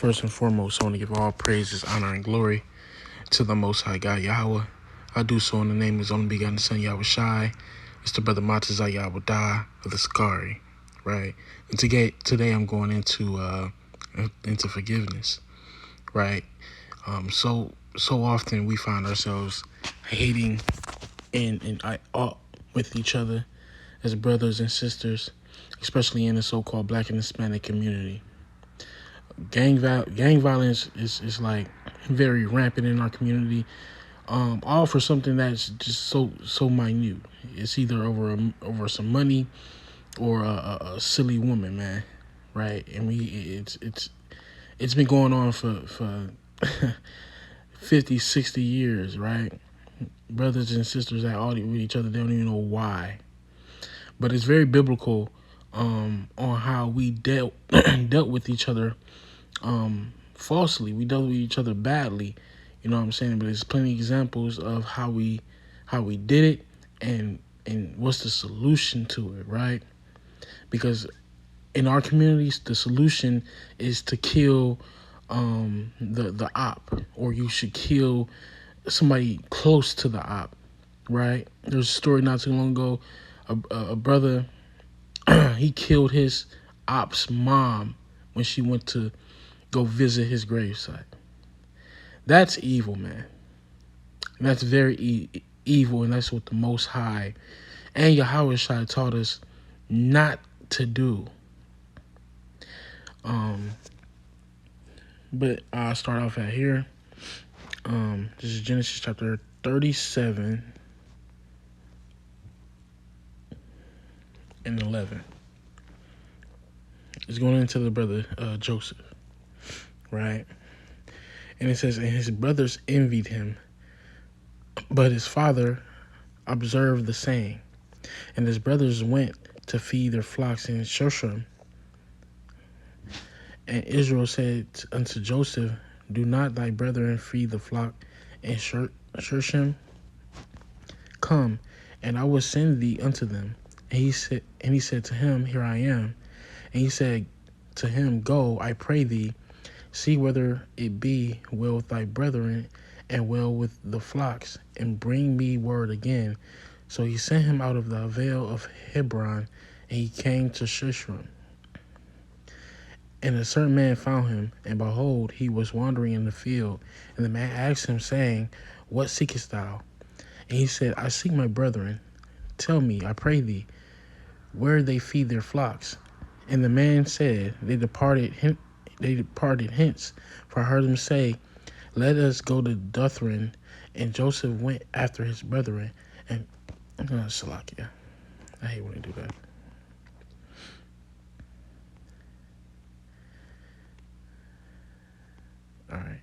First and foremost, I want to give all praises, honor, and glory to the Most High God Yahweh. I do so in the name of His only begotten Son Yahweh Shai. It's the brother Matazah Yahweh Die of the Sakari, right? And today I'm going into forgiveness, right? So often we find ourselves hating and with each other as brothers and sisters, especially in the so-called Black and Hispanic community. Gang violence is like very rampant in our community. All for something that's just so minute. It's either over some money or a silly woman, man. Right? And it's been going on for 50, 60 years, right? Brothers and sisters that argue with each other, they don't even know why. But it's very biblical on how we dealt dealt with each other falsely. We dealt with each other badly. You know what I'm saying? But there's plenty of examples of how we did it and what's the solution to it, right? Because in our communities, the solution is to kill the op, or you should kill somebody close to the op, right? There's a story not too long ago. A brother, he killed his op's mom when she went to go visit his gravesite. That's evil, man. That's very evil, and that's what the Most High and Yahweh Shai taught us not to do. But I'll start off at here. This is Genesis chapter 37 and 11. It's going into the brother Joseph, right? And it says, and his brothers envied him, but his father observed the saying. And his brothers went to feed their flocks in Shushan. And Israel said unto Joseph, do not thy brethren feed the flock in Shushan? Come, and I will send thee unto them. And he said to him, here I am. And he said to him, go, I pray thee, see whether it be well with thy brethren and well with the flocks, and bring me word again. So he sent him out of the vale of Hebron, and he came to Shushan. And a certain man found him, and behold, he was wandering in the field. And the man asked him, saying, what seekest thou? And he said, I seek my brethren. Tell me, I pray thee, where they feed their flocks. And the man said, they departed hence, for I heard them say, let us go to Dothan. And Joseph went after his brethren. And Salakia, I hate when they do that. All right.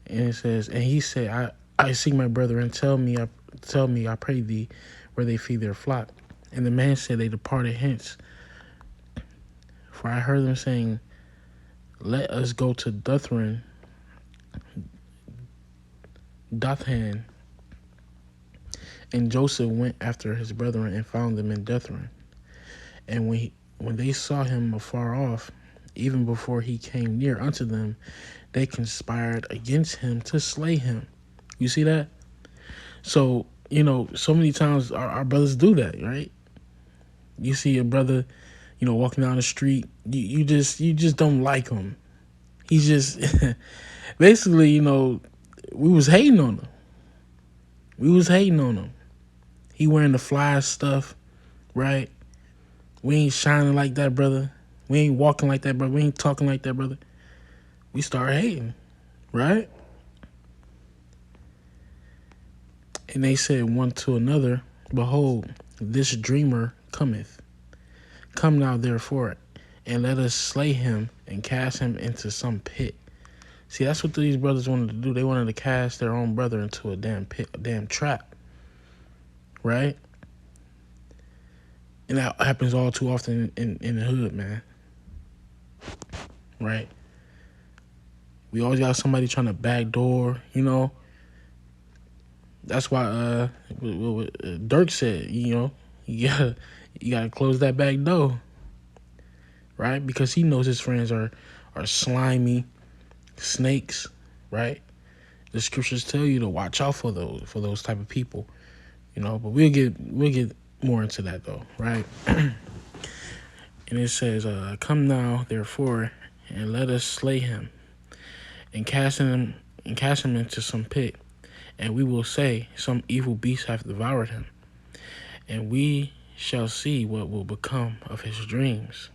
And it says, and he said, I seek my brethren, tell me, I pray thee, where they feed their flock. And the man said, they departed hence, for I heard them saying, let us go to Dothan. And Joseph went after his brethren and found them in Dothan. And when they saw him afar off, even before he came near unto them, they conspired against him to slay him. You see that? So, so many times our brothers do that, right? You see a brother, walking down the street, you just don't like him. He's just basically, we was hating on him. He wearing the fly stuff, right? We ain't shining like that, brother. We ain't walking like that, brother. We ain't talking like that, brother. We start hating, right? And they said one to another, behold, this dreamer cometh. Come now, therefore, and let us slay him and cast him into some pit. See, that's what these brothers wanted to do. They wanted to cast their own brother into a damn pit, a damn trap, right? And that happens all too often in the hood, man, right? We always got somebody trying to backdoor, That's why Dirk said, you gotta close that back door, right? Because he knows his friends are slimy snakes, right? The scriptures tell you to watch out for those type of people, But we'll get more into that though, right? And it says, "Come now, therefore, and let us slay him, and cast him into some pit, and we will say, some evil beast hath devoured him, and we shall see what will become of his dreams."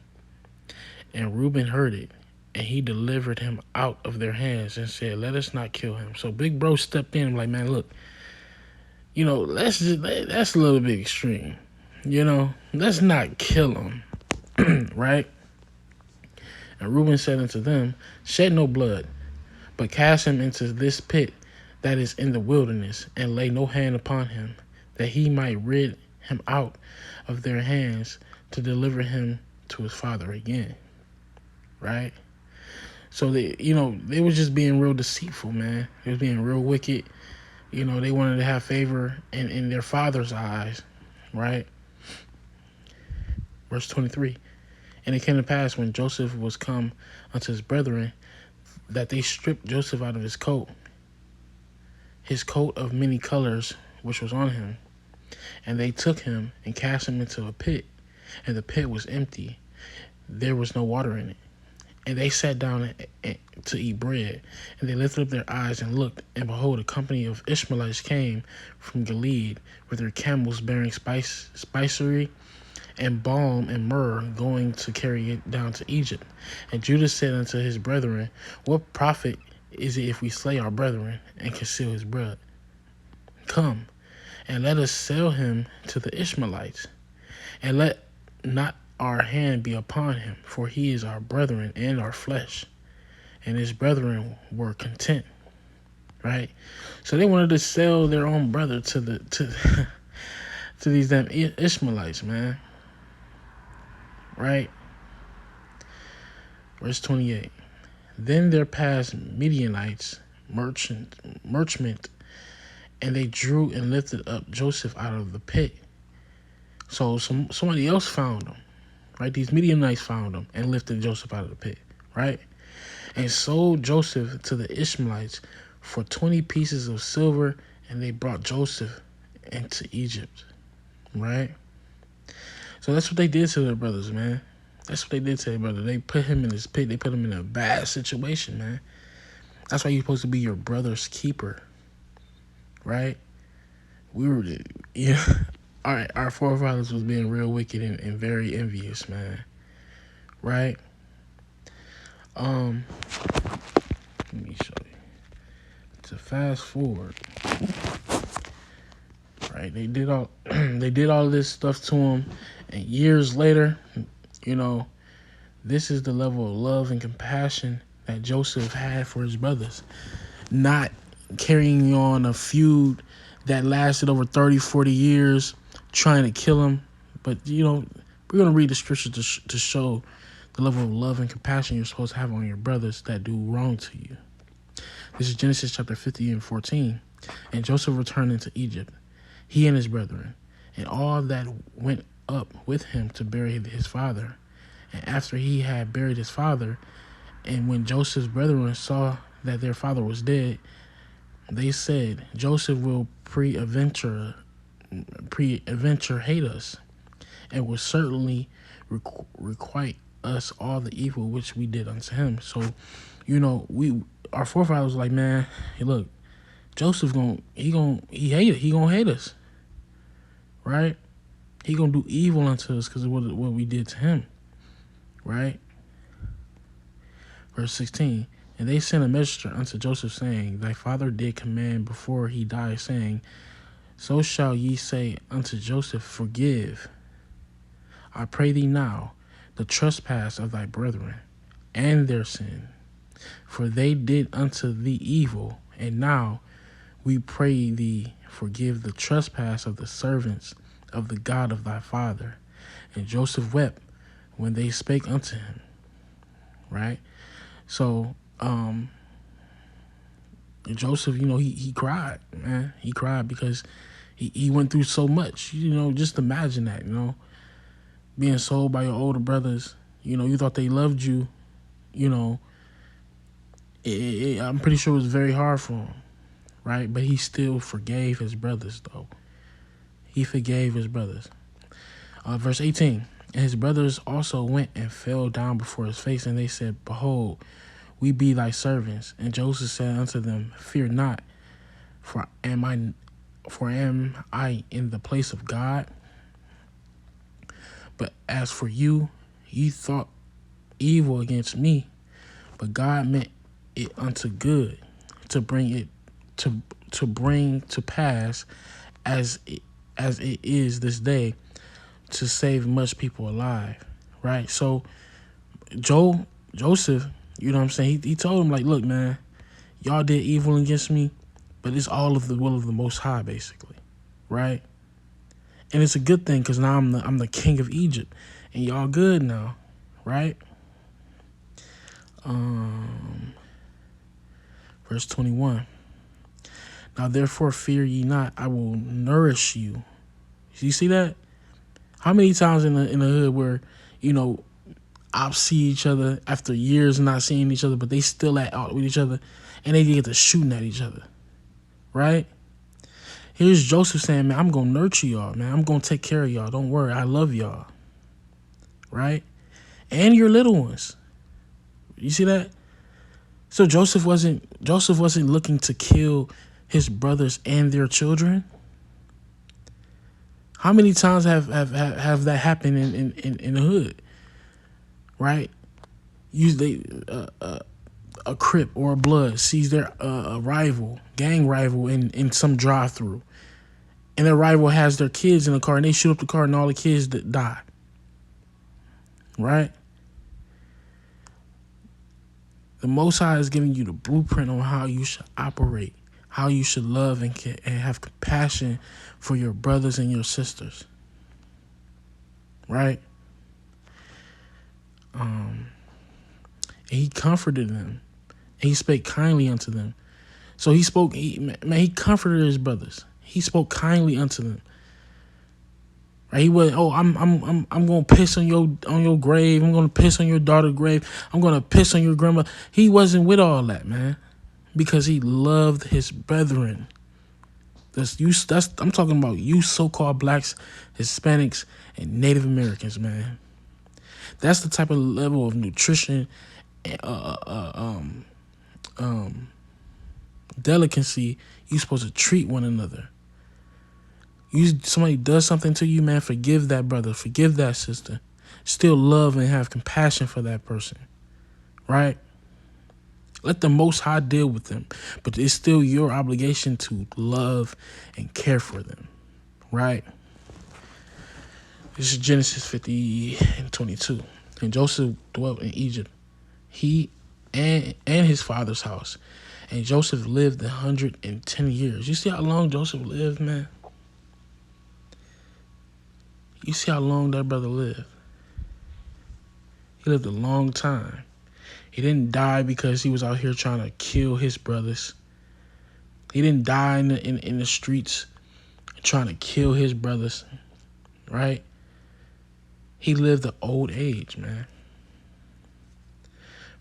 And Reuben heard it, and he delivered him out of their hands and said, "Let us not kill him." So Big Bro stepped in like, "Man, look, that's a little bit extreme. Let's not kill him." Right? And Reuben said unto them, "Shed no blood, but cast him into this pit that is in the wilderness, and lay no hand upon him, that he might rid him out of their hands to deliver him to his father again." Right? So they were just being real deceitful, man. They was being real wicked. They wanted to have favor in their father's eyes, right? Verse 23. "And it came to pass, when Joseph was come unto his brethren, that they stripped Joseph out of his coat of many colors which was on him. And they took him and cast him into a pit, and the pit was empty. There was no water in it. And they sat down to eat bread. And they lifted up their eyes and looked, and behold, a company of Ishmaelites came from Gilead with their camels bearing spicery and balm and myrrh, going to carry it down to Egypt. And Judah said unto his brethren, What profit is it if we slay our brethren and conceal his blood? Come, and let us sell him to the Ishmaelites, and let not our hand be upon him, for he is our brethren and our flesh. And his brethren were content." Right? So they wanted to sell their own brother to to these damn Ishmaelites, man. Right? Verse 28. "Then there passed Midianites, merchant, and they drew and lifted up Joseph out of the pit." So somebody else found him, right? These Midianites found him and lifted Joseph out of the pit, right? "And sold Joseph to the Ishmaelites for 20 pieces of silver, and they brought Joseph into Egypt," right? So that's what they did to their brothers, man. That's what they did to their brother. They put him in this pit. They put him in a bad situation, man. That's why you're supposed to be your brother's keeper, right? All right, our forefathers was being real wicked and very envious, man. Right? Let me show you. To fast forward, right? They did all this stuff to him, and years later, this is the level of love and compassion that Joseph had for his brothers. Not carrying on a feud that lasted over 30, 40 years, trying to kill him. But, we're going to read the scripture to show the level of love and compassion you're supposed to have on your brothers that do wrong to you. This is Genesis chapter 50 and 14. "And Joseph returned into Egypt, he and his brethren, and all that went up with him to bury his father. And after he had buried his father, and when Joseph's brethren saw that their father was dead, they said, Joseph will pre-adventure hate us, and will certainly requite us all the evil which we did unto him." So, our forefathers like, man, hey, look, Joseph he gonna hate us, right? He gonna do evil unto us because of what we did to him, right? Verse 16. "And they sent a messenger unto Joseph, saying, Thy father did command before he died, saying, So shall ye say unto Joseph, Forgive, I pray thee now, the trespass of thy brethren, and their sin. For they did unto thee evil, and now we pray thee, forgive the trespass of the servants of the God of thy father. And Joseph wept when they spake unto him." Right? So, Joseph, he cried, man. He cried because he went through so much. Just imagine that, being sold by your older brothers, You thought they loved you. You know, I'm pretty sure it was very hard for him, right? But he still forgave his brothers, though. He forgave his brothers. Verse 18. And his brothers also went and fell down before his face, and they said, Behold, we be thy servants. And Joseph said unto them, Fear not, for am I in the place of God? But as for you, ye thought evil against me, but God meant it unto good, to bring it to pass as it is this day, to save much people alive. Right? So Joseph, you know what I'm saying? He told him, like, look, man, y'all did evil against me, but it's all of the will of the Most High, basically. Right? And it's a good thing, because now I'm the king of Egypt, and y'all good now, right? Verse 21. Now therefore fear ye not, I will nourish you. You see that? How many times in the hood where, ops see each other after years not seeing each other, but they still out with each other, and they get to shooting at each other, right? Here's Joseph saying, man, I'm going to nurture y'all, man. I'm going to take care of y'all. Don't worry. I love y'all. Right? And your little ones. You see that? So Joseph wasn't looking to kill his brothers and their children. How many times have that happened in the hood? Right? A Crip or a Blood sees their gang rival in some drive-through, and their rival has their kids in the car, and they shoot up the car, and all the kids that die. Right? The Most High is giving you the blueprint on how you should operate, how you should love and have compassion for your brothers and your sisters. Right? And he comforted them. And he spake kindly unto them. So he comforted his brothers. He spoke kindly unto them. Right? He wasn't, I'm gonna piss on your grave. I'm gonna piss on your daughter's grave. I'm gonna piss on your grandma. He wasn't with all that, man, because he loved his brethren. I'm talking about you so-called blacks, Hispanics, and Native Americans, man. That's the type of level of nutrition, delicacy you're supposed to treat one another. Somebody does something to you, man, forgive that brother, forgive that sister. Still love and have compassion for that person, right? Let the Most High deal with them, but it's still your obligation to love and care for them, right? This is Genesis 50:22. And Joseph dwelt in Egypt, he and his father's house. And Joseph lived 110 years. You see how long Joseph lived, man? You see how long that brother lived? He lived a long time. He didn't die because he was out here trying to kill his brothers. He didn't die in the streets trying to kill his brothers, right? He lived an old age, man.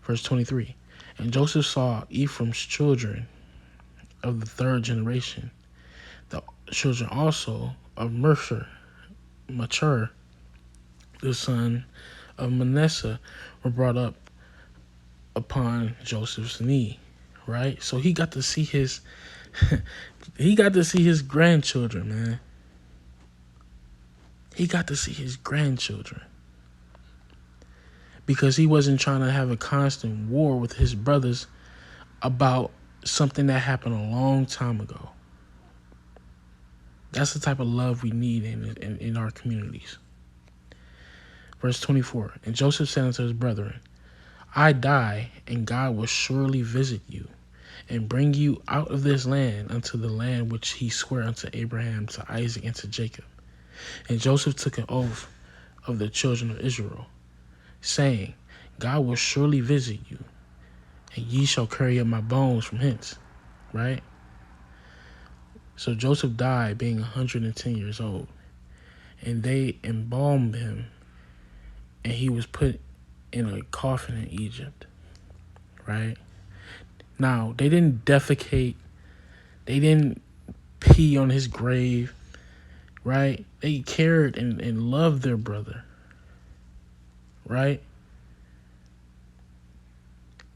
Verse 23. And Joseph saw Ephraim's children of the third generation, the children also of Machir, the son of Manasseh, were brought up upon Joseph's knee, right? So he got to see his grandchildren, man. He got to see his grandchildren. Because he wasn't trying to have a constant war with his brothers about something that happened a long time ago. That's the type of love we need in our communities. Verse 24. And Joseph said unto his brethren, I die, and God will surely visit you, and bring you out of this land unto the land which he sware unto Abraham, to Isaac, and to Jacob. And Joseph took an oath of the children of Israel, saying, God will surely visit you, and ye shall carry up my bones from hence. Right? So Joseph died being 110 years old, and they embalmed him, and he was put in a coffin in Egypt, right? Now, they didn't defecate, they didn't pee on his grave, right? They cared and loved their brother, right?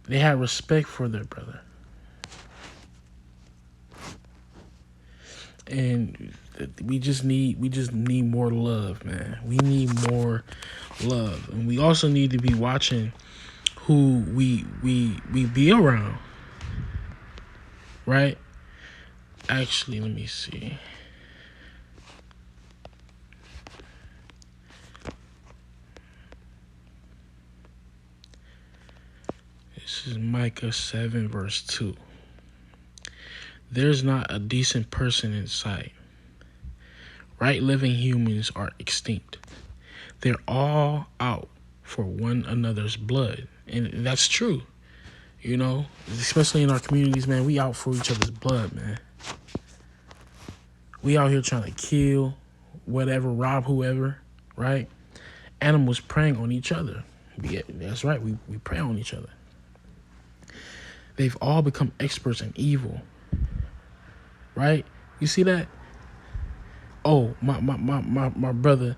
They had respect for their brother. And we just need more love, man. We need more love. And we also need to be watching who we be around. Right? Actually, let me see. This is Micah 7 verse 2. There's not a decent person in sight. Right living humans are extinct. They're all out for one another's blood. And that's true. You know, especially in our communities, man, we out for each other's blood, man. We out here trying to kill, whatever, rob whoever, right? Animals preying on each other. Yeah, that's right, we prey on each other. They've all become experts in evil. Right? You see that? Oh, my brother,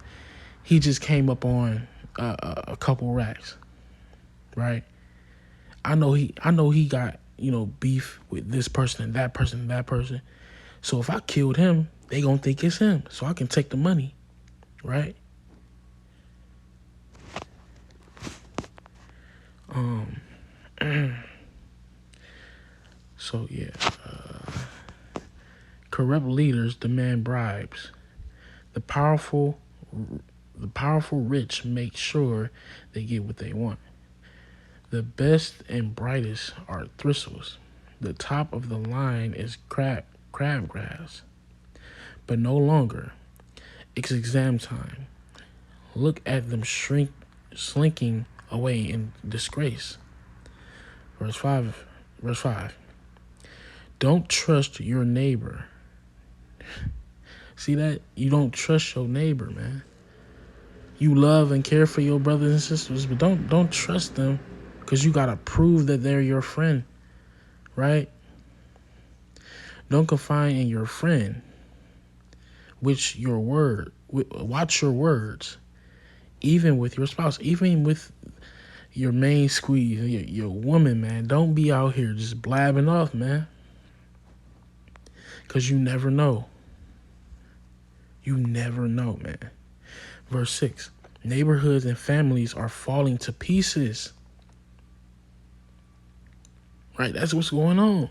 he just came up on a couple racks. Right? I know he got, beef with this person and that person and that person. So if I killed him, they gonna think it's him. So I can take the money. Right? So yeah. Corrupt leaders demand bribes. The powerful rich make sure they get what they want. The best and brightest are thistles. The top of the line is crabgrass. But no longer. It's exam time. Look at them slinking away in disgrace. Verse 5. Don't trust your neighbor. See that? You don't trust your neighbor, man. You love and care for your brothers and sisters, but don't trust them, because you gotta prove that they're your friend, right? Don't confide in your friend. Watch your words, even with your spouse, even with your main squeeze, your woman, man. Don't be out here just blabbing off, man, because you never know. You never know, man. Verse 6. Neighborhoods and families are falling to pieces. Right? That's what's going on.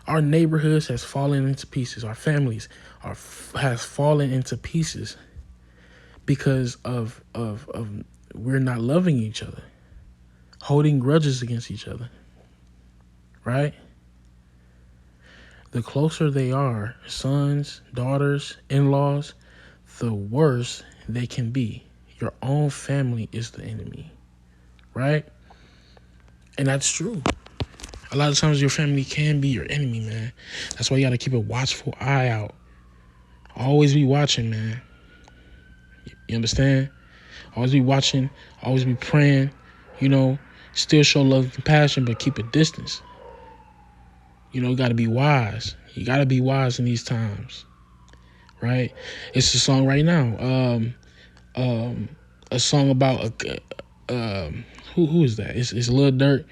Our neighborhoods has fallen into pieces. Our families has fallen into pieces because of we're not loving each other, holding grudges against each other. Right? The closer they are, sons, daughters, in-laws, the worse they can be. Your own family is the enemy, right? And that's true. A lot of times your family can be your enemy, man. That's why you got to keep a watchful eye out. Always be watching, man. You understand? Always be watching. Always be praying. Still show love and compassion, but keep a distance. You got to be wise. You got to be wise in these times, right? It's a song right now. A song about who is that? It's Lil Durk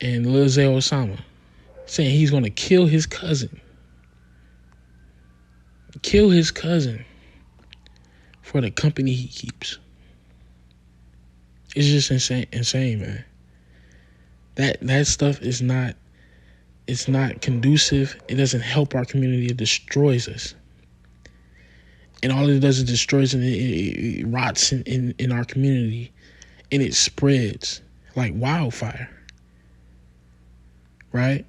and Lil Zay Osama saying he's gonna kill his cousin. Kill his cousin for the company he keeps. It's just insane, man. That stuff is not. It's not conducive. It doesn't help our community. It destroys us. And all it does is destroys and it rots in our community, and it spreads like wildfire, right?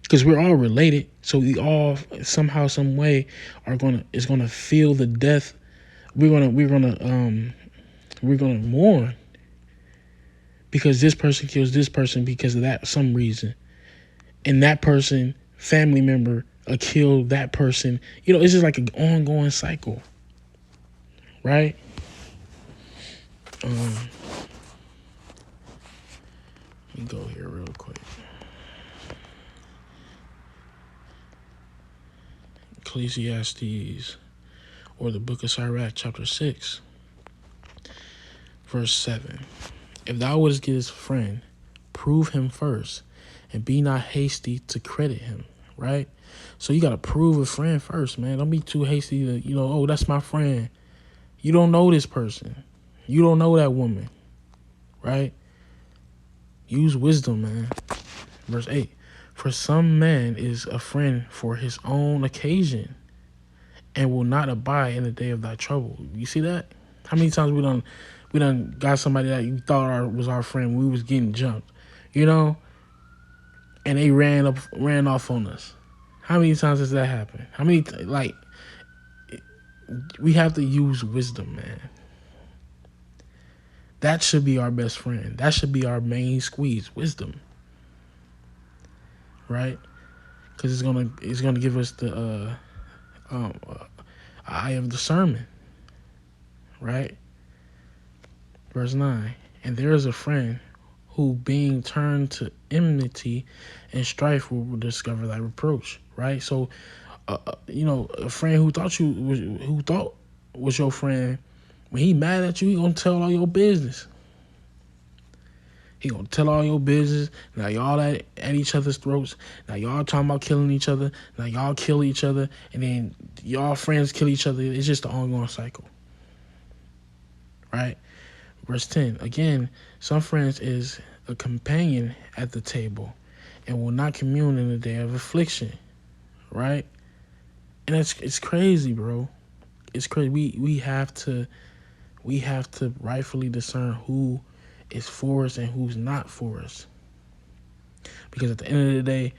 Because we're all related, so we all somehow, some way is gonna feel the death. We're gonna mourn because this person kills this person because of that some reason, and that person, family member, kill that person. It's just like an ongoing cycle, right? Let me go here real quick. Ecclesiastes, or the book of Sirach, chapter 6, verse 7. If thou wouldst get his friend, prove him first, and be not hasty to credit him, right? So you got to prove a friend first, man. Don't be too hasty to, oh, that's my friend. You don't know this person. You don't know that woman, right? Use wisdom, man. Verse 8. For some man is a friend for his own occasion, and will not abide in the day of thy trouble. You see that? How many times we done got somebody that you thought was our friend, we was getting jumped, and they ran off on us. How many times does that happen? How many, we have to use wisdom, man. That should be our best friend. That should be our main squeeze, wisdom. Right? Because it's gonna give us the eye of discernment. Right? Verse 9. And there is a friend who, being turned to enmity and strife, will discover thy reproach. Right? So, a friend who thought was your friend, when he mad at you, he gonna tell all your business. He gonna tell all your business. Now y'all at each other's throats. Now y'all talking about killing each other. Now y'all kill each other, and then y'all friends kill each other. It's just an ongoing cycle. Right? Verse 10. Again, some friends is a companion at the table, and will not commune in the day of affliction. Right? And it's crazy, bro. It's crazy. We have to rightfully discern who is for us and who's not for us. Because at the end of the day,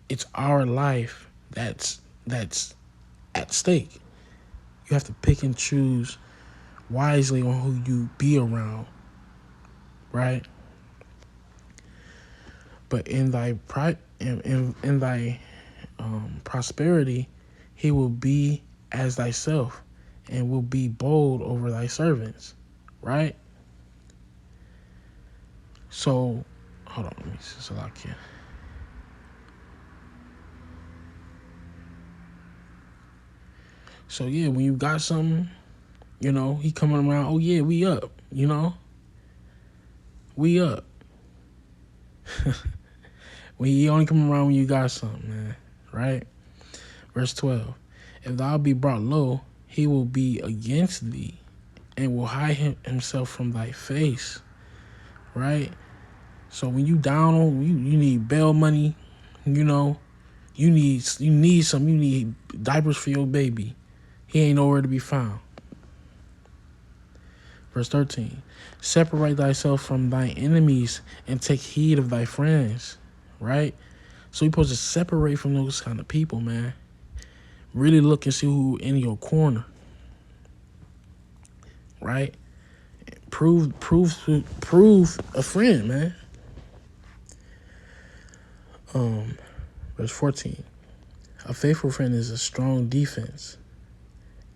it's our life that's at stake. You have to pick and choose wisely on who you be around, right? But in thy prosperity, he will be as thyself, and will be bold over thy servants, right? So, hold on, let me select here. So yeah, when you got something, he coming around, oh yeah, we up, we up. When he only come around when you got something, man, right? Verse 12, if thou be brought low, he will be against thee, and will hide himself from thy face, right? So when you down on, you need bail money, you need diapers for your baby. He ain't nowhere to be found. Verse 13, separate thyself from thy enemies and take heed of thy friends, right? So you're supposed to separate from those kind of people, man. Really look and see who in your corner, right? Prove a friend, man. Verse 14, a faithful friend is a strong defense,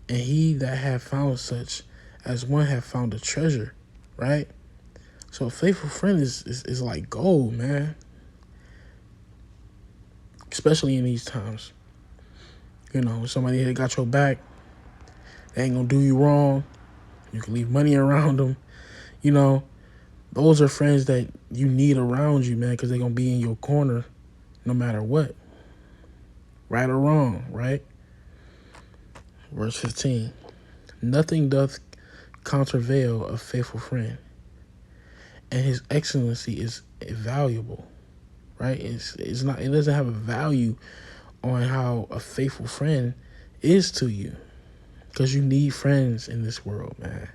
and he that hath found such as one hath found a treasure, right? So a faithful friend is like gold, man. Especially in these times. Somebody that got your back, they ain't gonna do you wrong. You can leave money around them. Those are friends that you need around you, man, because they're gonna be in your corner no matter what. Right or wrong, right? Verse 15. Nothing doth countervail a faithful friend, and his excellency is valuable, right? It's not. It doesn't have a value on how a faithful friend is to you, because you need friends in this world, man.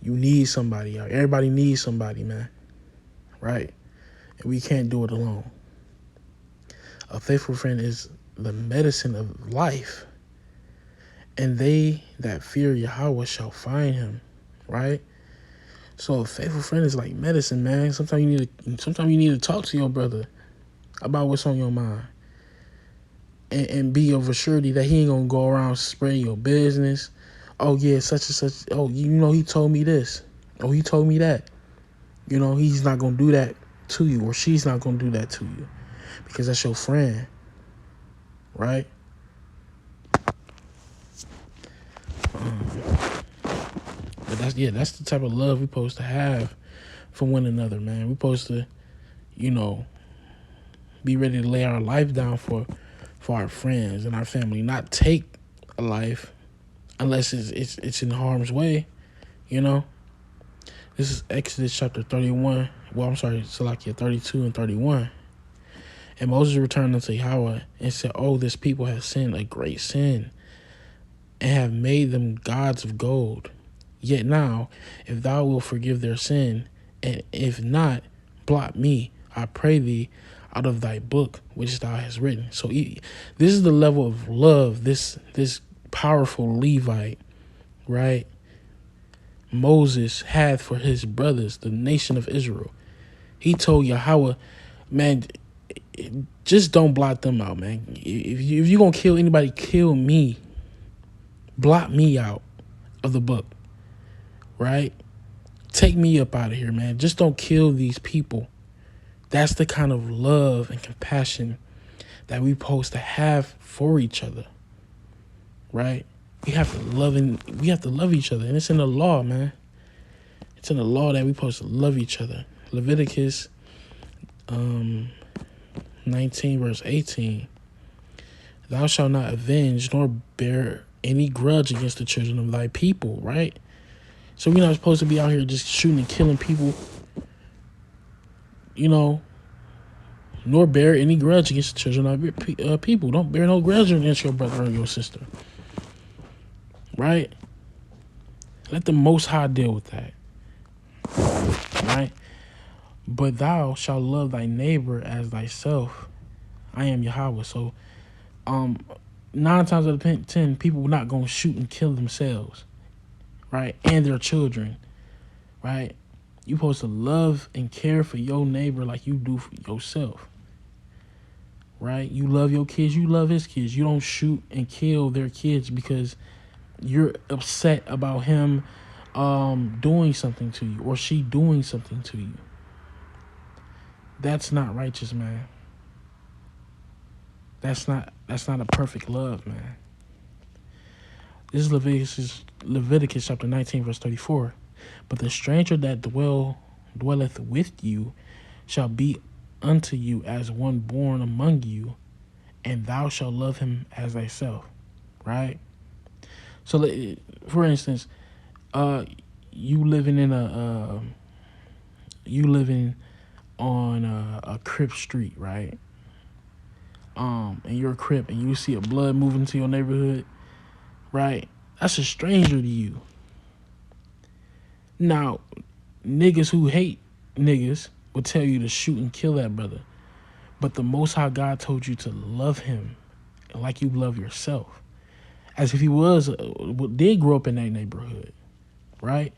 You need somebody. Everybody needs somebody, man, right? And we can't do it alone. A faithful friend is the medicine of life, and they that fear Yahweh shall find him, right? So a faithful friend is like medicine, man. Sometimes you need to talk to your brother about what's on your mind, and be of a surety that he ain't gonna go around spreading your business. Oh yeah, such and such. Oh, he told me this. Oh, he told me that. He's not gonna do that to you, or she's not going to do that to you, because that's your friend, right? But that's the type of love we're supposed to have for one another, man. We're supposed to, be ready to lay our life down for our friends and our family, not take a life unless it's in harm's way, This is Exodus chapter 31. Well, I'm sorry, Salakia 32 and 31. And Moses returned unto Yahweh and said, "Oh, this people has sinned a great sin, and have made them gods of gold. Yet now, if thou wilt forgive their sin, and if not, blot me, I pray thee, out of thy book which thou hast written." So this is the level of love this powerful Levite, right, Moses had for his brothers, the nation of Israel. He told Yahweh, man, just don't blot them out, man. If you're going to kill anybody, kill me. Blot me out of the book, right? Take me up out of here, man. Just don't kill these people. That's the kind of love and compassion that we're supposed to have for each other, right? We have to love each other, and it's in the law, man. It's in the law that we're supposed to love each other. Leviticus 19 verse 18. Thou shalt not avenge nor bear any grudge against the children of thy people, right? So we're not supposed to be out here just shooting and killing people, nor bear any grudge against the children of your people. Don't bear no grudge against your brother or your sister, right? Let the Most High deal with that, right? But thou shalt love thy neighbor as thyself. I am Yahweh. So 9 times out of 10, people are not going to shoot and kill themselves, right? And their children, right? You're supposed to love and care for your neighbor like you do for yourself, right? You love your kids, you love his kids. You don't shoot and kill their kids because you're upset about him doing something to you or she doing something to you. That's not righteous, man. That's not a perfect love, man. This is Leviticus chapter 19, verse 34. But the stranger that dwelleth with you shall be unto you as one born among you, and thou shalt love him as thyself, right? So, for instance, you living on a Crip street, right? And you're a Crip, and you see a blood moving to your neighborhood, right? That's a stranger to you. Now, niggas who hate niggas will tell you to shoot and kill that brother, but the Most High God told you to love him like you love yourself, as if he did grow up in that neighborhood, right?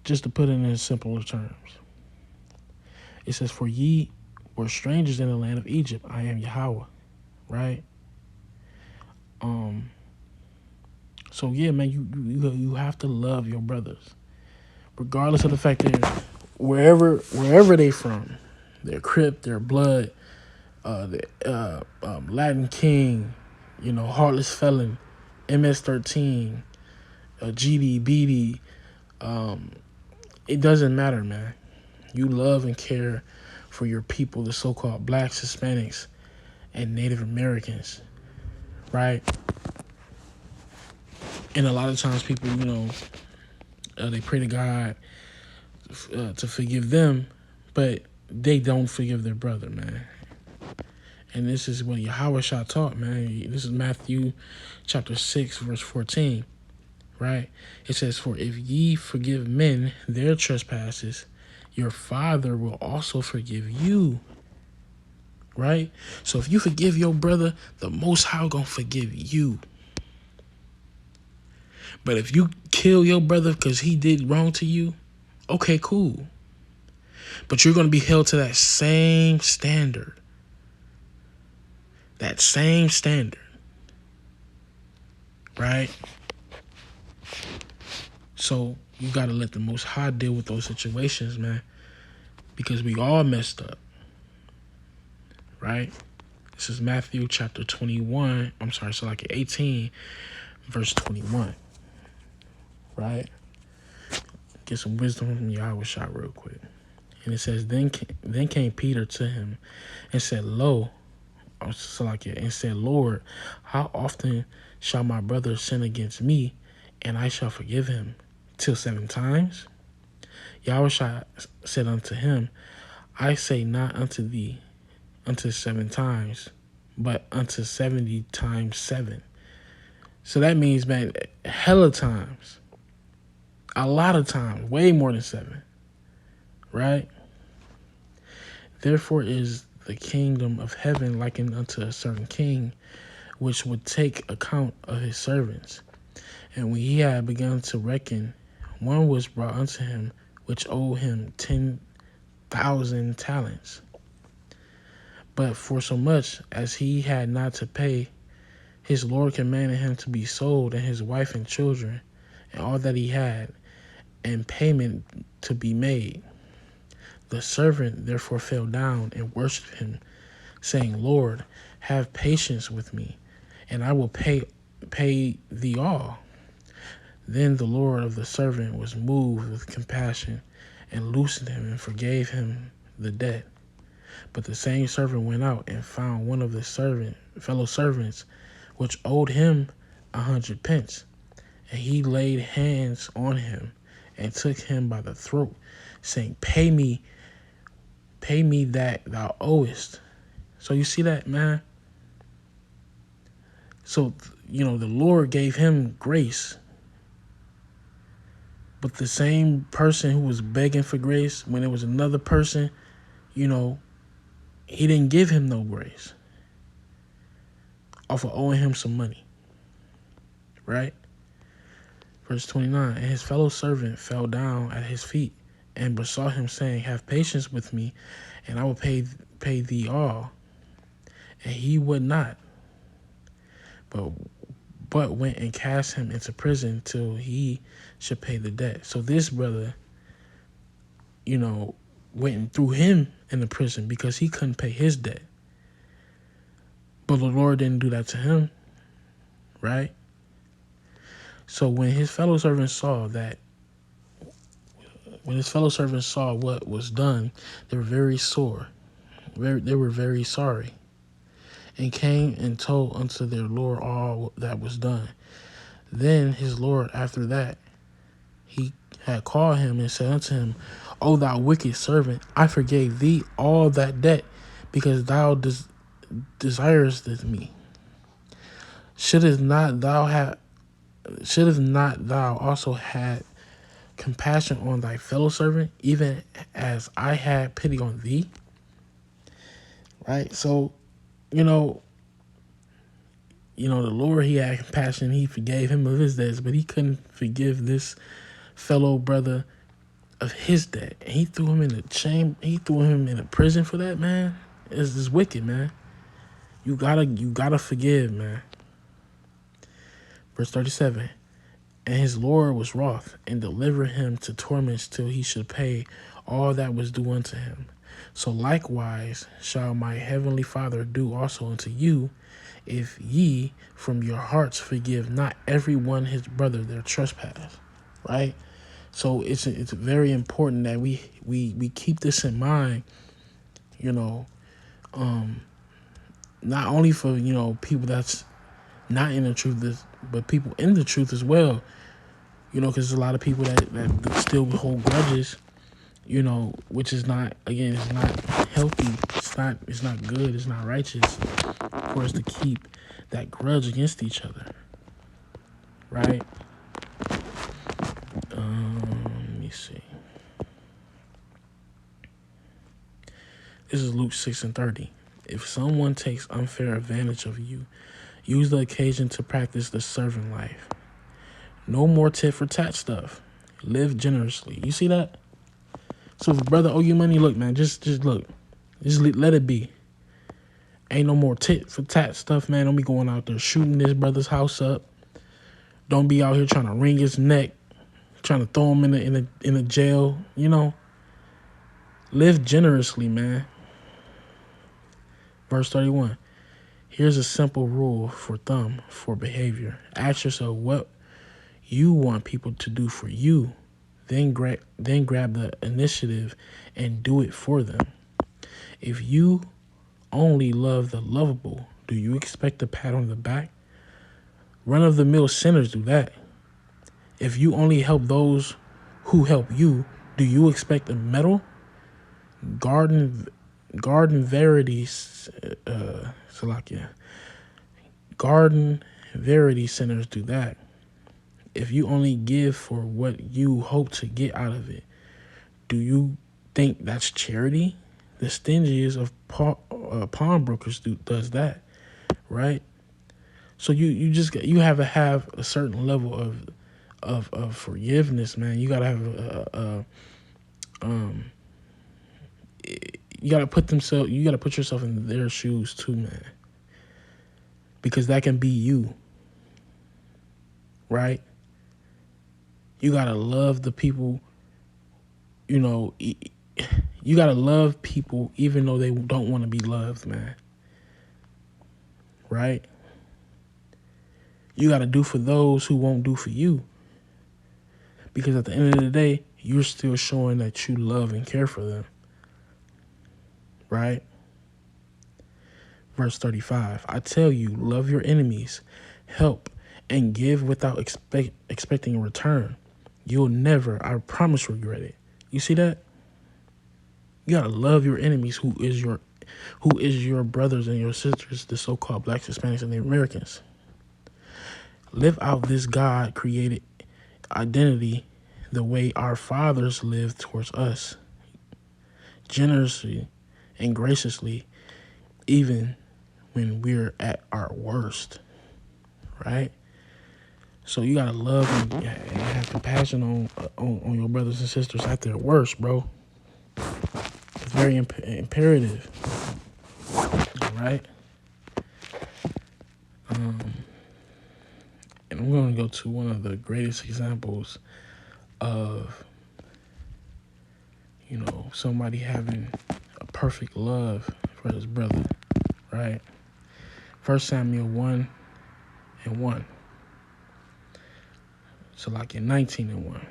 Just to put it in simpler terms. It says, "For ye were strangers in the land of Egypt. I am Yahweh," right? So yeah, man, you have to love your brothers, regardless of the fact that wherever they from, they're Crip, they're Blood, Latin King, Heartless Felon, MS-13, GD, BD. It doesn't matter, man. You love and care for your people, the so-called blacks, Hispanics, and Native Americans, right? And a lot of times people, they pray to God to forgive them, but they don't forgive their brother, man. And this is what Yahweh Shah taught, man. This is Matthew chapter 6, verse 14, right? It says, "For if ye forgive men their trespasses, your Father will also forgive you," right? So if you forgive your brother, the Most High gonna forgive you. But if you kill your brother because he did wrong to you, okay, cool. But you're gonna be held to that same standard. That same standard, right? So you gotta let the Most High deal with those situations, man. because we all messed up, right? This is Matthew chapter 21. I'm sorry, so like 18, verse 21, right? Get some wisdom from Yahweh shot real quick. And it says, then came Peter to him and said, and said, Lord, how often shall my brother sin against me, and I shall forgive him? Till 7 times? Yahweh said unto him, I say not unto thee unto 7 times, but unto 70 times 7. So that means, man, hella times. A lot of times, way more than 7. Right? Therefore is the kingdom of heaven likened unto a certain king, which would take account of his servants. And when he had begun to reckon, one was brought unto him, which owed him 10,000 talents. But for so much as he had not to pay, his Lord commanded him to be sold, and his wife and children, and all that he had, and payment to be made. The servant therefore fell down and worshipped him, saying, Lord, have patience with me, and I will pay thee all. Then the Lord of the servant was moved with compassion, and loosened him, and forgave him the debt. But the same servant went out and found one of the fellow servants, which owed him 100 pence. And he laid hands on him, and took him by the throat, saying, Pay me that thou owest. So you see that, man? So, the Lord gave him grace. But the same person who was begging for grace, when there was another person, he didn't give him no grace off of owing him some money. Right? Verse 29, and his fellow servant fell down at his feet and besought him, saying, Have patience with me, and I will pay thee all. And he would not, but went and cast him into prison till he should pay the debt. So this brother, went and threw him in the prison because he couldn't pay his debt. But the Lord didn't do that to him, right? So when his fellow servants saw what was done, they were very sore. They were very sorry, and came and told unto their Lord all that was done. Then his Lord, after that, he had called him and said unto him, O thou wicked servant, I forgave thee all that debt, because thou desirest me. Shouldst not thou also had compassion on thy fellow servant, even as I had pity on thee? Right? So, the Lord, he had compassion. He forgave him of his debts, but he couldn't forgive this fellow brother of his debt. And he threw him in the chamber. He threw him in a prison for that, man. It's just wicked, man. You gotta forgive, man. Verse 37, and his Lord was wroth, and delivered him to torments till he should pay all that was due unto him. So likewise shall my heavenly Father do also unto you, if ye from your hearts forgive not every one his brother their trespass. Right? So it's very important that we keep this in mind, not only for, people that's not in the truth, but people in the truth as well, because there's a lot of people that still hold grudges, which is not, again, it's not healthy. It's not good. It's not righteous for us to keep that grudge against each other. Right? Let me see. This is Luke 6:30. If someone takes unfair advantage of you, use the occasion to practice the servant life. No more tit for tat stuff. Live generously. You see that? So if a brother owe you money, look, man, just look. Just let it be. Ain't no more tit for tat stuff, man. Don't be going out there shooting this brother's house up. Don't be out here trying to wring his neck, trying to throw him in a jail, Live generously, man. Verse 31. Here's a simple rule for thumb for behavior. Ask yourself what you want people to do for you. Then grab the initiative and do it for them. If you only love the lovable, do you expect a pat on the back? Run of the mill sinners do that. If you only help those who help you, do you expect a medal? Garden Verities, Salakia. Garden Verity sinners do that. If you only give for what you hope to get out of it, do you think that's charity? The stingiest of pawnbrokers does that, right? So you have to have a certain level of forgiveness, man. You gotta have you gotta put yourself in their shoes too, man, because that can be you, right? You gotta love the people. You know, you gotta love people even though they don't want to be loved, man. Right? You gotta do for those who won't do for you, because at the end of the day, you're still showing that you love and care for them. Right? Verse 35. I tell you, love your enemies, help, and give without expecting a return. You'll never, I promise, regret it. You see that? You gotta love your enemies, who is your brothers and your sisters, the so-called blacks, Hispanics, and the Americans. Live out this God-created identity the way our fathers lived towards us, generously and graciously, even when we're at our worst, right? So you gotta love and have compassion on your brothers and sisters at their worst, bro. It's very imperative, right? And I'm going to go to one of the greatest examples of, somebody having a perfect love for his brother, right? 1 Samuel 1:1. So like in 19:1.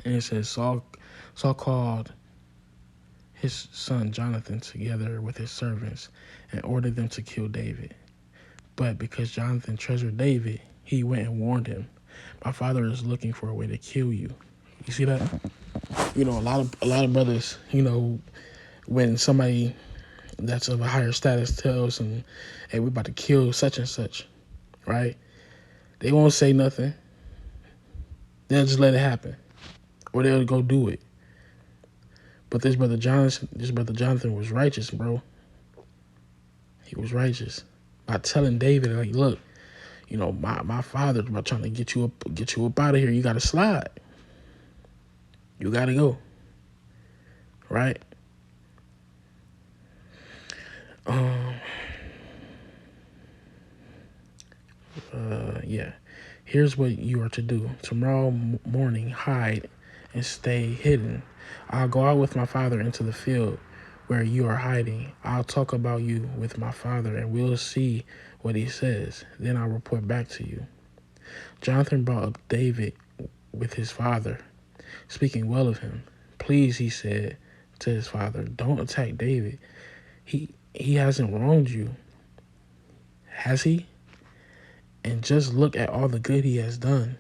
And it says, Saul called his son Jonathan together with his servants and ordered them to kill David. But because Jonathan treasured David, he went and warned him, my father is looking for a way to kill you. You see that? A lot of brothers, when somebody that's of a higher status tells them, hey, we're about to kill such and such, right? They won't say nothing. They'll just let it happen. Or they'll go do it. But this brother Jonathan was righteous, bro. He was righteous by telling David, like, look, my father's about trying to get you up out of here. You gotta slide. You gotta go. Right? Yeah. Here's what you are to do. Tomorrow morning, hide and stay hidden. I'll go out with my father into the field where you are hiding. I'll talk about you with my father, and we'll see what he says. Then I'll report back to you. Jonathan brought up David with his father, speaking well of him. Please, he said to his father, don't attack David. He hasn't wronged you, has he? And just look at all the good he has done.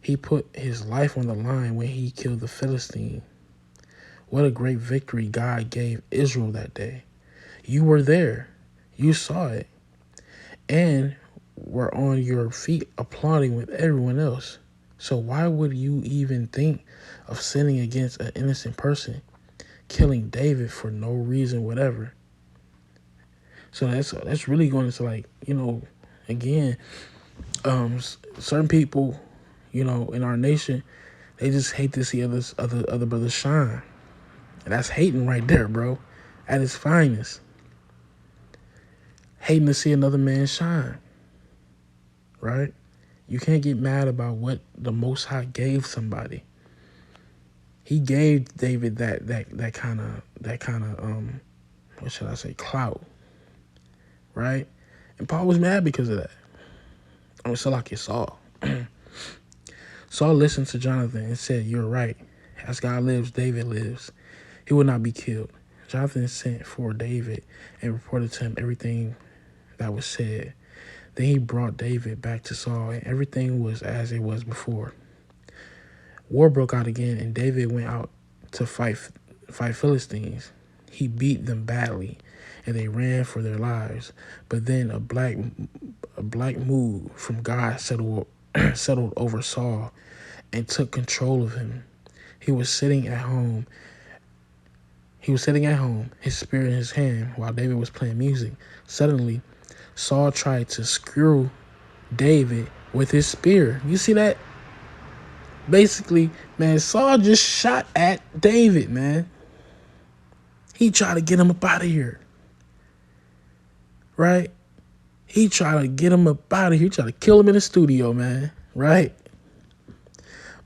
He put his life on the line when he killed the Philistine. What a great victory God gave Israel that day. You were there. You saw it. And were on your feet applauding with everyone else. So why would you even think of sinning against an innocent person, killing David for no reason whatever? So that's really going to, like, again, certain people, in our nation, they just hate to see other brothers shine. And that's hating right there, bro, at its finest. Hating to see another man shine, right? You can't get mad about what the Most High gave somebody. He gave David that kind of what should I say, clout, right? And Paul was mad because of that. I mean, so like you saw. Saul listened to Jonathan and said, "You're right. As God lives, David lives. He will not be killed." Jonathan sent for David and reported to him everything that was said. Then he brought David back to Saul, and everything was as it was before. War broke out again, and David went out to fight Philistines. He beat them badly, and they ran for their lives. But then a black mood from God settled over Saul and took control of him. He was sitting at home. His spear in his hand, while David was playing music. Suddenly, Saul tried to screw David with his spear. You see that? Basically, man, Saul just shot at David, man. He tried to get him up out of here. Right? He tried to get him up out of here. He tried to kill him in the studio, man. Right?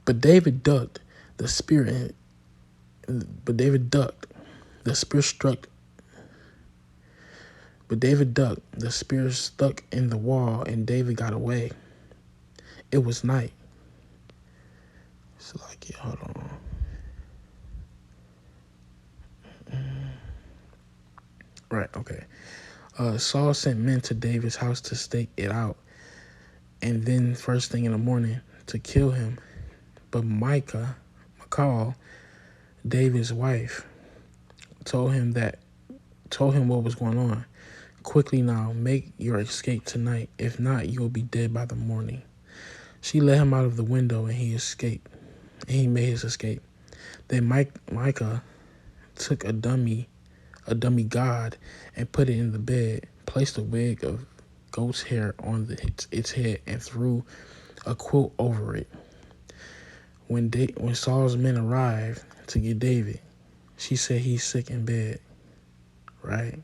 But David ducked. The spear struck. But David ducked. The spear stuck in the wall, and David got away. It was night. It's like, yeah, hold on. Right, okay. Saul sent men to David's house to stake it out, and then first thing in the morning to kill him. But Michal, David's wife, told him what was going on. "Quickly now, make your escape tonight. If not, you will be dead by the morning." She let him out of the window, and he escaped. And he made his escape. Then Micah took a dummy god, and put it in the bed, placed a wig of goat's hair on its head, and threw a quilt over it. When Saul's men arrived to get David, she said he's sick in bed, right?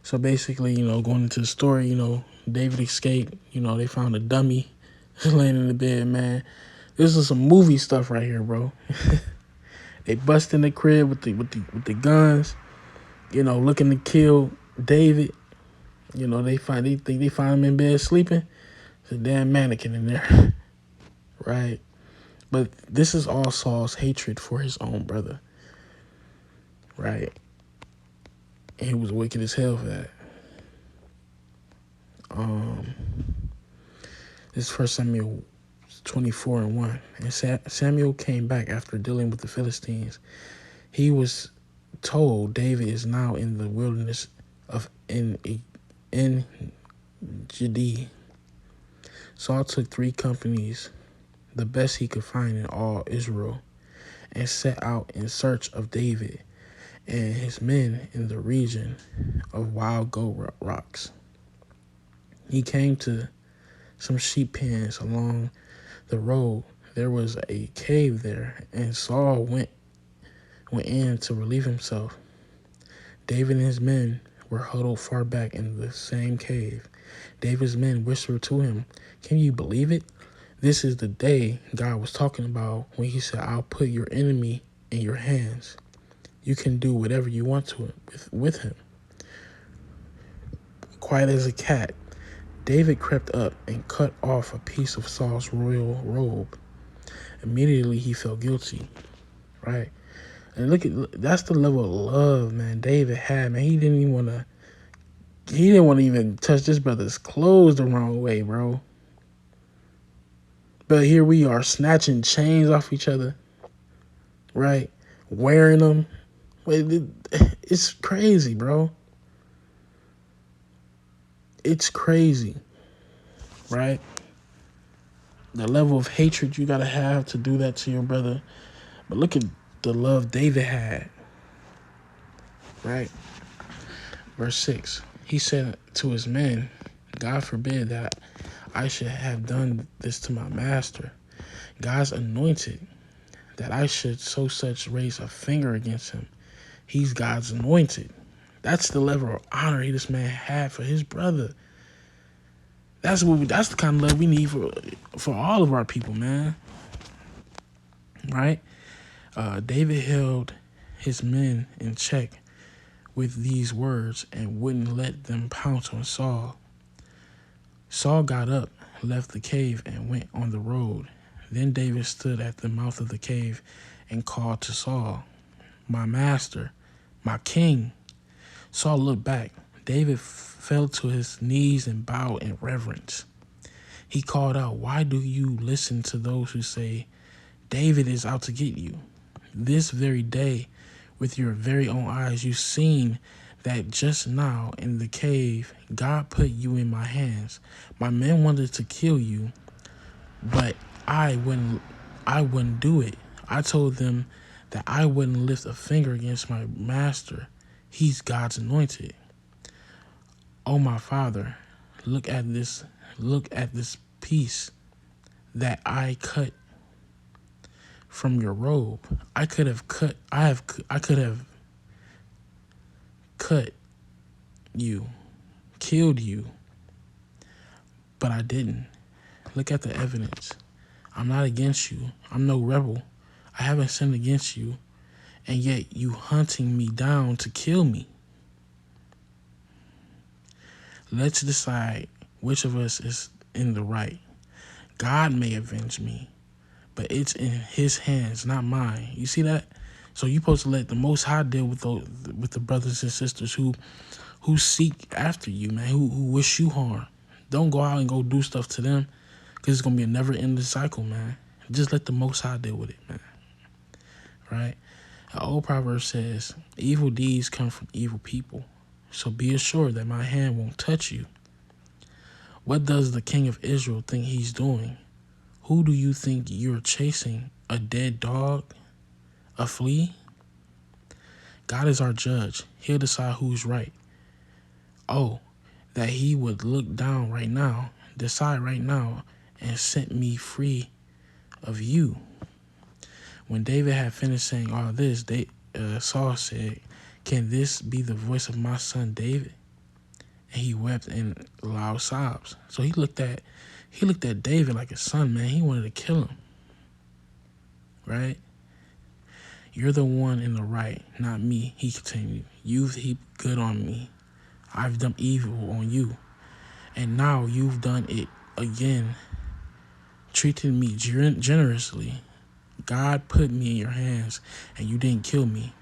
So basically, going into the story, David escaped. They found a dummy laying in the bed, man. This is some movie stuff right here, bro. They bust in the crib with the guns, looking to kill David. They think they find him in bed sleeping. There's a damn mannequin in there, right? But this is all Saul's hatred for his own brother, right? And he was wicked as hell for that. This is 1 Samuel 24:1. And Samuel came back after dealing with the Philistines. He was told David is now in the wilderness of En Gedi. Saul took 3 companies, the best he could find in all Israel, and set out in search of David and his men in the region of Wild Goat Rocks. He came to some sheep pens along the road. There was a cave there, and Saul went in to relieve himself. David and his men were huddled far back in the same cave. David's men whispered to him, "Can you believe it? This is the day God was talking about when he said, 'I'll put your enemy in your hands.' You can do whatever you want to with him." Quiet as a cat, David crept up and cut off a piece of Saul's royal robe. Immediately he felt guilty, right? And that's the level of love, man, David had, man. He didn't want to even touch this brother's clothes the wrong way, bro. But here we are snatching chains off each other, right? Wearing them. It's crazy, bro. It's crazy, right? The level of hatred you got to have to do that to your brother. But look at the love David had, right? Verse 6, he said to his men, "God forbid that I should have done this to my master, God's anointed, that I should so such raise a finger against him. He's God's anointed." That's the level of honor this man had for his brother. That's the kind of love we need for all of our people, man. Right? David held his men in check with these words and wouldn't let them pounce on Saul. Saul got up, left the cave, and went on the road. Then David stood at the mouth of the cave and called to Saul, "My master, my king." Saul looked back. David fell to his knees and bowed in reverence. He called out, "Why do you listen to those who say, 'David is out to get you'? This very day, with your very own eyes, you've seen that just now in the cave, God put you in my hands. My men wanted to kill you, but I wouldn't do it. I told them that I wouldn't lift a finger against my master. He's God's anointed. Oh, my father, look at this piece that I cut from your robe. I could have cut you, killed you, but I didn't. Look at the evidence. I'm not against you. I'm no rebel. I haven't sinned against you, and yet you hunting me down to kill me. Let's decide which of us is in the right. God may avenge me, but it's in his hands, not mine." You see that? So you're supposed to let the Most High deal with the brothers and sisters who seek after you, man, who wish you harm. Don't go out and go do stuff to them, because it's going to be a never-ending cycle, man. Just let the Most High deal with it, man. Right? An old proverb says, "Evil deeds come from evil people. So be assured that my hand won't touch you." What does the king of Israel think he's doing? Who do you think you're chasing? A dead dog? A flea? God is our judge. He'll decide who's right. Oh, that he would look down right now, decide right now, and set me free of you. When David had finished saying all this, Saul said, "Can this be the voice of my son David?" And he wept in loud sobs. So he looked at David like a son, man. He wanted to kill him. Right? "You're the one in the right, not me," he continued. "You've heaped good on me. I've done evil on you. And now you've done it again, treated me generously. God put me in your hands, and you didn't kill me.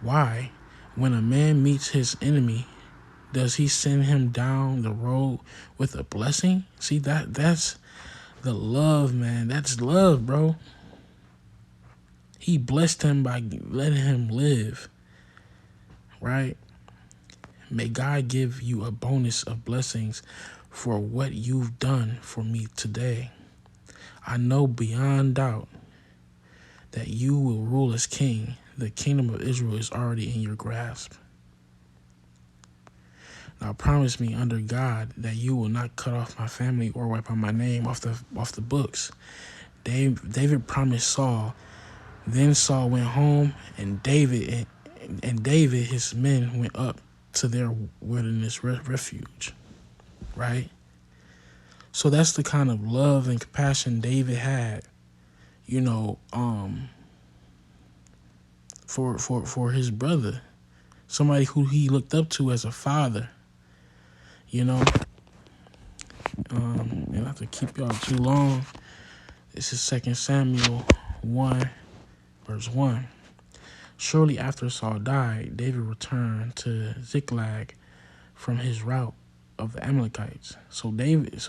Why? When a man meets his enemy, does he send him down the road with a blessing?" See, that's the love, man. That's love, bro. He blessed him by letting him live, right? May God give you a bonus of blessings for what you've done for me today. I know beyond doubt that you will rule as king. The kingdom of Israel is already in your grasp. Now promise me under God that you will not cut off my family or wipe out my name off the books. David promised Saul. Then Saul went home, and David his men went up to their wilderness refuge. Right? So that's the kind of love and compassion David had, for his brother, somebody who he looked up to as a father. And not to keep y'all too long, this is 2 Samuel 1, verse 1. Shortly after Saul died, David returned to Ziklag from his rout of the Amalekites. So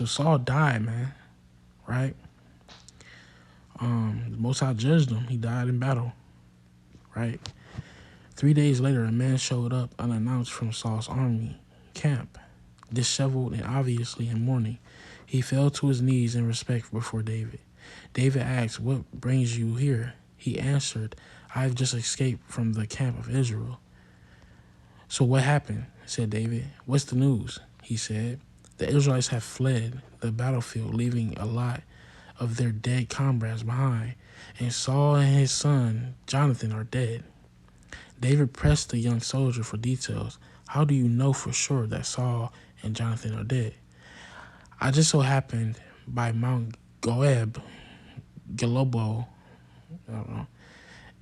Saul died, man, right? The Most High judged him. He died in battle, right? 3 days later, a man showed up unannounced from Saul's army camp, disheveled and obviously in mourning. He fell to his knees in respect before David. David asked, "What brings you here?" He answered, "I've just escaped from the camp of Israel." "So what happened?" said David. "What's the news?" he said. "The Israelites have fled the battlefield, leaving a lot of their dead comrades behind, and Saul and his son Jonathan are dead." David pressed the young soldier for details. "How do you know for sure that Saul and Jonathan are dead?" "I just so happened by Mount Gilboa, I don't know,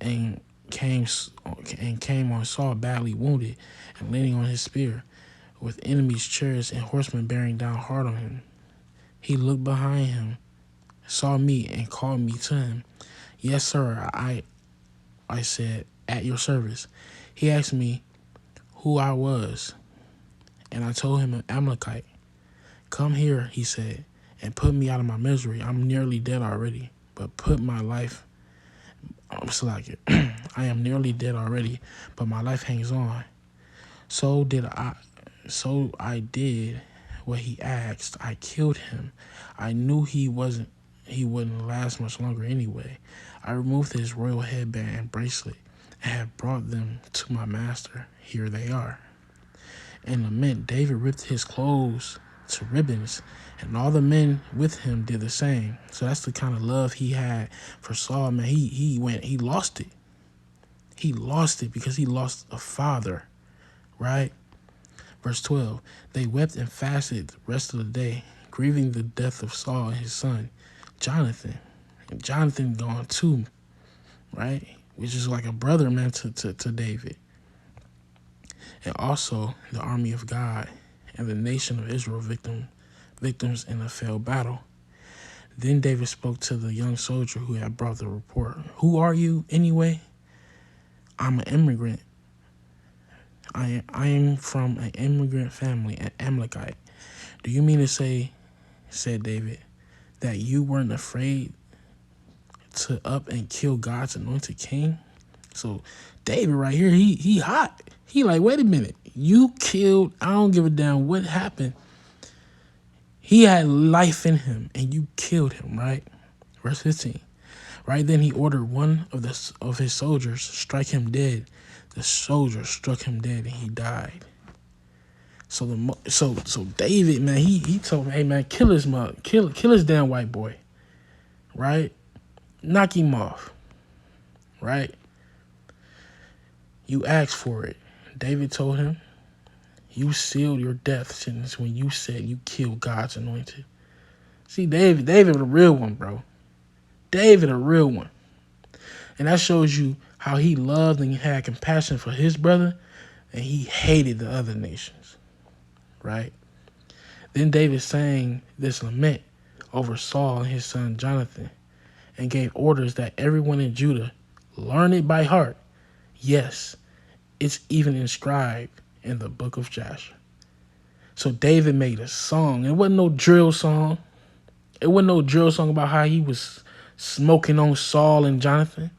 and came on Saul badly wounded and leaning on his spear, with enemies' chariots and horsemen bearing down hard on him. He looked behind him, saw me, and called me to him. Yes, sir, I said, at your service. He asked me who I was, and I told him an Amalekite. Come here, he said, and put me out of my misery. I'm nearly dead already, but put my life. I am nearly dead already, but my life hangs on. So I did what he asked. I killed him. I knew he wouldn't last much longer anyway. I removed his royal headband and bracelet and have brought them to my master. Here they are. In lament, David ripped his clothes to ribbons, and all the men with him did the same. So that's the kind of love he had for Saul, man. He lost it. He lost it because he lost a father, right? Verse 12, they wept and fasted the rest of the day, grieving the death of Saul and his son, Jonathan. And Jonathan gone too, right? Which is like a brother, man, to David. And also the army of God and the nation of Israel victims in a failed battle. Then David spoke to the young soldier who had brought the report. Who are you anyway? I'm an immigrant. I am from an immigrant family, an Amalekite. Do you mean to say, said David, that you weren't afraid to up and kill God's anointed king? So David right here, he hot. He like, wait a minute. You killed, I don't give a damn what happened. He had life in him and you killed him, right? Verse 15. Right then he ordered one of his soldiers strike him dead. The soldier struck him dead and he died. So David, man, he told him, hey man, kill his damn white boy, right? Knock him off, right? You asked for it. David told him, you sealed your death sentence when you said you killed God's anointed. See, David a real one, bro. David a real one. And that shows you how he loved and had compassion for his brother, and he hated the other nations, right? Then David sang this lament over Saul and his son Jonathan and gave orders that everyone in Judah learn it by heart. Yes, it's even inscribed in the book of Jasher. So David made a song. It wasn't no drill song. It wasn't no drill song about how he was smoking on Saul and Jonathan.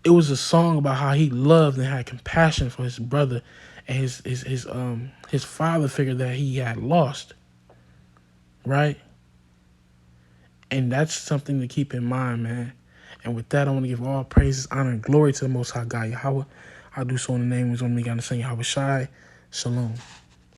It was a song about how he loved and had compassion for his brother and his father figure that he had lost, right? And that's something to keep in mind, man. And with that, I want to give all praises, honor, and glory to the Most High God, Yahweh. I do so in the name of His only God, the Son, Yahweh Shai. Shalom.